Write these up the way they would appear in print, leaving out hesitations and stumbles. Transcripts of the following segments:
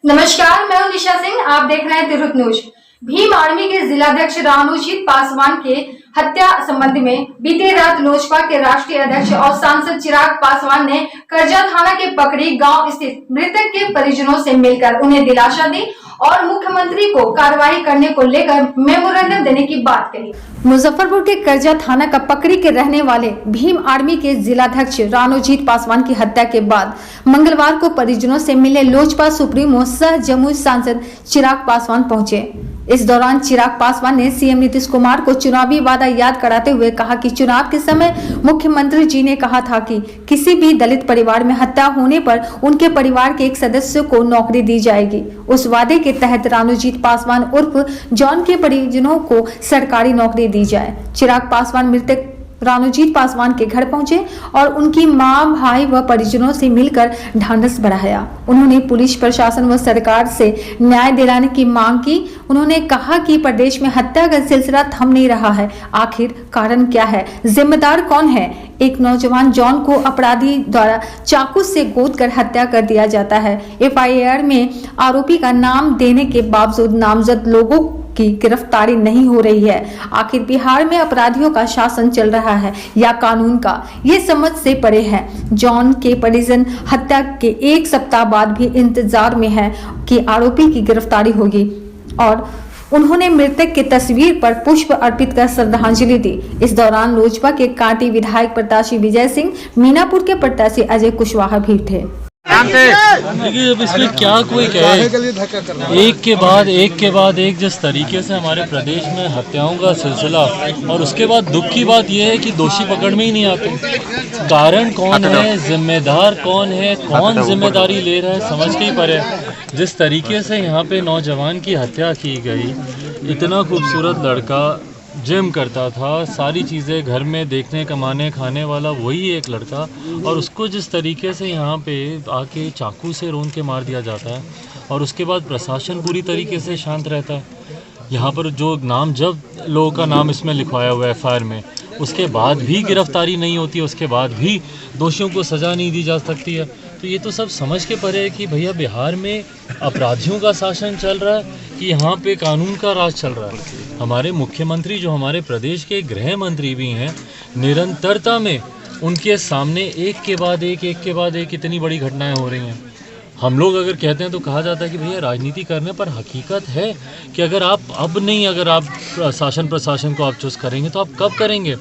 नमस्कार, मैं हूं निशा सिंह। आप देख रहे हैं तिरहुत न्यूज। भीम आर्मी के जिलाध्यक्ष रानूजीत पासवान के हत्या संबंध में बीते रात लोजपा के राष्ट्रीय अध्यक्ष और सांसद चिराग पासवान ने करजा थाना के पकड़ी गांव स्थित मृतक के परिजनों से मिलकर उन्हें दिलासा दी और मुख्यमंत्री को कार्रवाई करने को लेकर मेमोरेंडम देने की बात कही। मुजफ्फरपुर के करजा थाना का पकड़ी के रहने वाले भीम आर्मी के जिलाध्यक्ष रानूजीत पासवान की हत्या के बाद मंगलवार को परिजनों से मिले लोजपा सुप्रीमो सह जमुई सांसद चिराग पासवान पहुंचे। इस दौरान चिराग पासवान ने सीएम नीतीश कुमार को चुनावी वादा याद कराते हुए कहा कि चुनाव के समय मुख्यमंत्री जी ने कहा था कि किसी भी दलित परिवार में हत्या होने पर उनके परिवार के एक सदस्य को नौकरी दी जाएगी। उस वादे के तहत रानूजीत पासवान उर्फ जॉन के परिजनों को सरकारी नौकरी दी जाए। चिराग पासवान मृतक रानूजीत पासवान के घर पहुंचे और उनकी मां, भाई व परिजनों से मिलकर ढांढस बढ़ाया। उन्होंने पुलिस प्रशासन व सरकार से न्याय दिलाने की मांग की। उन्होंने कहा कि प्रदेश में हत्या का सिलसिला थम नहीं रहा है, आखिर कारण क्या है, जिम्मेदार कौन है। एक नौजवान जॉन को अपराधी द्वारा चाकू से गोदकर हत्या कर दिया जाता है। एफआईआर में आरोपी का नाम देने के बावजूद नामजद लोगों की गिरफ्तारी नहीं हो रही है। आखिर बिहार में अपराधियों का शासन चल रहा है या कानून का, ये समझ से परे है। जॉन के परिजन हत्या के एक सप्ताह बाद भी इंतजार में है कि आरोपी की गिरफ्तारी होगी और उन्होंने मृतक की तस्वीर पर पुष्प अर्पित कर श्रद्धांजलि दी। इस दौरान लोजपा के कांटी विधायक प्रत्याशी विजय सिंह, मीनापुर के प्रत्याशी अजय कुशवाहा भी थे। देखिए, अब इसमें क्या कोई कहे, एक के बाद एक जिस तरीके से हमारे प्रदेश में हत्याओं का सिलसिला, और उसके बाद दुख की बात यह है कि दोषी पकड़ में ही नहीं आते। कारण कौन है, जिम्मेदार कौन है, कौन जिम्मेदारी ले रहा है, समझ के ही परे। जिस तरीके से यहाँ पे नौजवान की हत्या की गई, इतना खूबसूरत लड़का, जिम करता था, सारी चीज़ें घर में देखने कमाने खाने वाला वही एक लड़का, और उसको जिस तरीके से यहाँ पे आके चाकू से रौंद के मार दिया जाता है। और उसके बाद प्रशासन पूरी तरीके से शांत रहता है। यहाँ पर जो नाम, जब लोगों का नाम इसमें लिखवाया हुआ है एफआईआर में, उसके बाद भी गिरफ्तारी नहीं होती, उसके बाद भी दोषियों को सज़ा नहीं दी जा सकती है। तो ये तो सब समझ के परे है कि भैया बिहार में अपराधियों का शासन चल रहा है कि यहाँ पे कानून का राज चल रहा है। हमारे मुख्यमंत्री, जो हमारे प्रदेश के गृह मंत्री भी हैं, निरंतरता में उनके सामने एक के बाद एक इतनी बड़ी घटनाएं हो रही हैं। हम लोग अगर कहते हैं तो कहा जाता है कि भैया राजनीति करने, पर हकीकत है कि अगर आप शासन प्रशासन को आप चुस्त करेंगे तो आप कब करेंगे।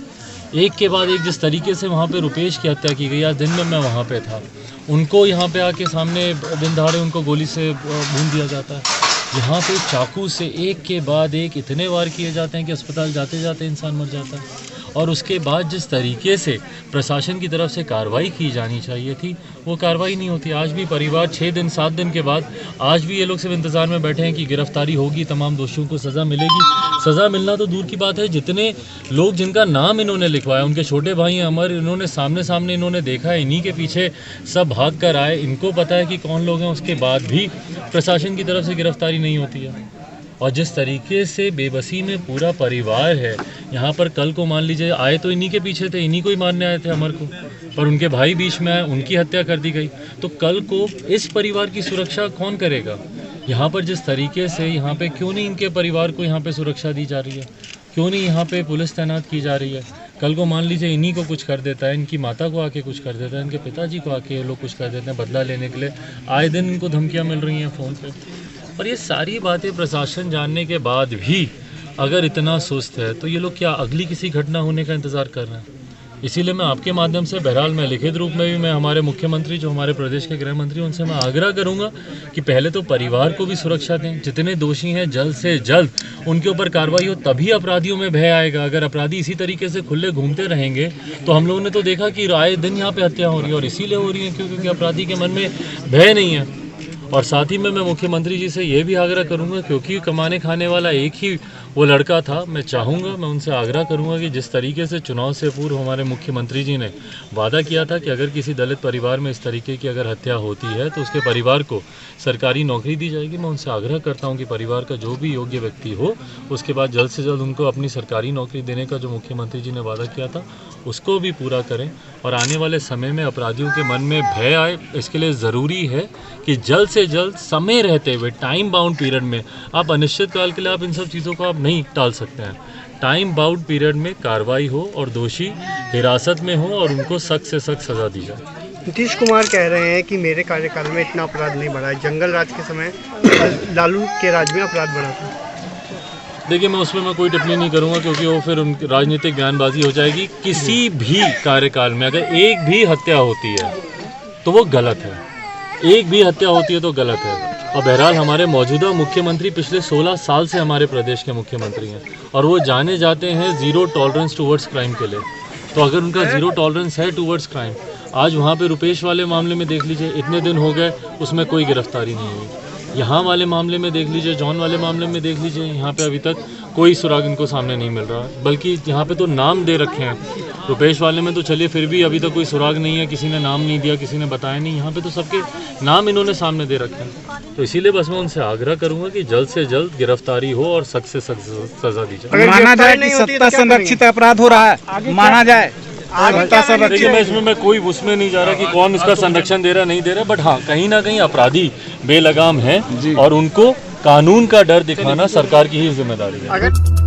एक के बाद एक जिस तरीके से वहाँ पे रुपेश की हत्या की गई, आज दिन में मैं वहाँ पे था, उनको यहाँ पे आके सामने दिन दहाड़े उनको गोली से भून दिया जाता है। यहाँ पे चाकू से एक के बाद एक इतने वार किए जाते हैं कि अस्पताल जाते जाते इंसान मर जाता है। और उसके बाद जिस तरीके से प्रशासन की तरफ से कार्रवाई की जानी चाहिए थी, वो कार्रवाई नहीं होती। आज भी परिवार 6 दिन 7 दिन के बाद आज भी ये लोग सिर्फ इंतज़ार में बैठे हैं कि गिरफ्तारी होगी, तमाम दोषियों को सज़ा मिलेगी। सज़ा मिलना तो दूर की बात है, जितने लोग जिनका नाम इन्होंने लिखवाया, उनके छोटे भाई हैं अमर, इन्होंने सामने इन्होंने देखा है, इन्हीं के पीछे सब भाग कर आए, इनको पता है कि कौन लोग हैं, उसके बाद भी प्रशासन की तरफ से गिरफ्तारी नहीं होती है। और जिस तरीके से बेबसी में पूरा परिवार है यहाँ पर, कल को मान लीजिए आए तो इन्हीं के पीछे थे, इन्हीं को ही मारने आए थे अमर को, पर उनके भाई बीच में आए, उनकी हत्या कर दी गई। तो कल को इस परिवार की सुरक्षा कौन करेगा। यहाँ पर जिस तरीके से यहाँ पे क्यों नहीं इनके परिवार को यहाँ पे सुरक्षा दी जा रही है, क्यों नहीं यहाँ पे पुलिस तैनात की जा रही है। कल को मान लीजिए इन्हीं को कुछ कर देता है, इनकी माता को आके कुछ कर देता है, इनके पिताजी को आके ये लोग कुछ कर देते हैं बदला लेने के लिए। आए दिन इनको धमकियाँ मिल रही हैं फ़ोन पे। और ये सारी बातें प्रशासन जानने के बाद भी अगर इतना सुस्त है तो ये लोग क्या अगली किसी घटना होने का इंतज़ार कर रहे हैं। इसीलिए मैं आपके माध्यम से, बहरहाल मैं लिखित रूप में भी मैं हमारे मुख्यमंत्री, जो हमारे प्रदेश के गृह मंत्री, उनसे मैं आग्रह करूंगा कि पहले तो परिवार को भी सुरक्षा दें। जितने दोषी हैं जल्द से जल्द उनके ऊपर कार्रवाई हो, तभी अपराधियों में भय आएगा। अगर अपराधी इसी तरीके से खुले घूमते रहेंगे तो हम लोगों ने तो देखा कि आए दिन यहाँ पे हत्या हो रही है, और इसीलिए हो रही है क्योंकि अपराधी के मन में भय नहीं है। और साथ ही में मैं मुख्यमंत्री जी से ये भी आग्रह करूंगा, क्योंकि कमाने खाने वाला एक ही वो लड़का था। मैं चाहूँगा, मैं उनसे आग्रह करूँगा कि जिस तरीके से चुनाव से पूर्व हमारे मुख्यमंत्री जी ने वादा किया था कि अगर किसी दलित परिवार में इस तरीके की अगर हत्या होती है तो उसके परिवार को सरकारी नौकरी दी जाएगी। मैं उनसे आग्रह करता हूँ कि परिवार का जो भी योग्य व्यक्ति हो उसके बाद जल्द से जल्द उनको अपनी सरकारी नौकरी देने का जो मुख्यमंत्री जी ने वादा किया था उसको भी पूरा करें और आने वाले समय में अपराधियों के मन में भय आए। इसके लिए ज़रूरी है कि जल्द से जल्द समय रहते हुए टाइम बाउंड पीरियड में, आप अनिश्चित काल के लिए आप इन सब चीज़ों को आप नहीं टाल सकते हैं, टाइम बाउंड पीरियड में कार्रवाई हो और दोषी हिरासत में हो और उनको सख्त से सख्त सज़ा दी जाए। नीतीश कुमार कह रहे हैं कि मेरे कार्यकाल में इतना अपराध नहीं बढ़ा है, जंगल राज के समय लालू के राज में अपराध बढ़ा था। देखिए, मैं उसमें कोई टिप्पणी नहीं करूंगा क्योंकि वो फिर उनकी राजनीतिक बयानबाजी हो जाएगी। किसी भी कार्यकाल में अगर एक भी हत्या होती है तो वो गलत है, एक भी हत्या होती है तो गलत है। और बहरहाल हमारे मौजूदा मुख्यमंत्री पिछले 16 साल से हमारे प्रदेश के मुख्यमंत्री हैं और वो जाने जाते हैं ज़ीरो टॉलरेंस टूवर्ड्स क्राइम के लिए। तो अगर उनका ज़ीरो टॉलरेंस है टूवर्ड्स क्राइम, आज वहाँ पे रुपेश वाले मामले में देख लीजिए, इतने दिन हो गए उसमें कोई गिरफ्तारी नहीं हुई। यहाँ वाले मामले में देख लीजिए, जॉन वाले मामले में देख लीजिए, यहाँ पे अभी तक कोई सुराग इनको सामने नहीं मिल रहा, बल्कि यहाँ पे तो नाम दे रखे हैं। रुपेश वाले में तो चलिए फिर भी अभी तक कोई सुराग नहीं है, किसी ने नाम नहीं दिया, किसी ने बताया नहीं। यहाँ पे तो सबके नाम इन्होंने सामने दे रखे हैं। तो इसीलिए बस मैं उनसे आग्रह करूँगा कि जल्द से जल्द गिरफ्तारी हो और सख्त से सख्त सजा दी जाए। माना जाए कि सत्ता संरक्षित अपराध हो रहा है, माना जाए देखिए, मैं इसमें कोई उसमें नहीं जा रहा कि कौन इसका संरक्षण दे रहा नहीं दे रहा, बट हाँ कहीं ना कहीं अपराधी बेलगाम है और उनको कानून का डर दिखाना सरकार की ही जिम्मेदारी है।